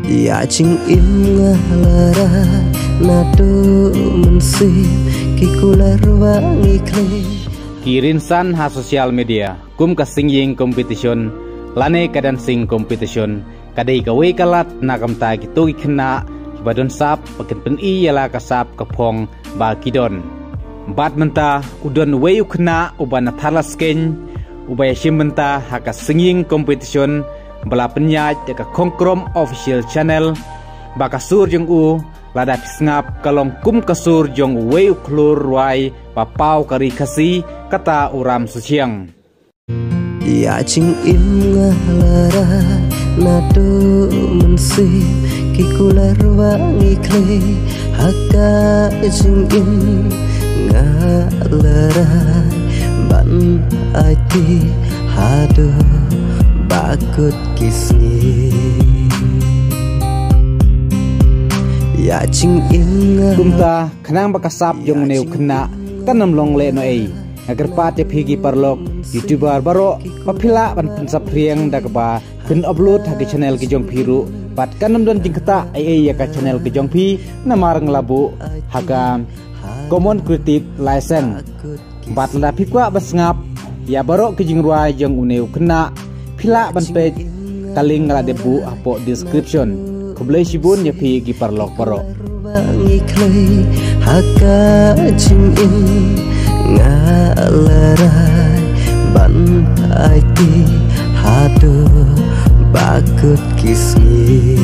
Ya ching im ngalara nado mensi kikular wangi kle Kirinsan ha sosial media kum ka singing competition lane kadan sing competition kadai kawe kalat nakam ta gitu ikna badon sap pakin pen I yala kasap kapong ba kidon bat menta udon we ukna ubana thalasken ubaya shimenta haka singing competition bala penyaj ka kongkrom official channel baka sur jong u lada pisngap kalong kum kasur jong we uklur wai papau kari kasi kata uram suciang Ya ching im ngalara nado mensi kikular wangi kle haka ching im ngalara ban aiti hado bakut kisni Ya ching im kumta khnang bakasap jong neu khna kanam long le no ei agar pat phigi parlok youtuber baro papila ban pensap riang dakba kun upload hagi channel ki jong phiru pat kanam don jingkata ai ya ka channel ki jong phi namarang labu haga common creative license bat la phikwa basngap ya baro ki jingrwa jong uneu khna phila ban page kaling la debu apo description kublai sibun ya phi ki parlok baro wangi kle haka ching im ngalarai ban aiti hado bakut kisni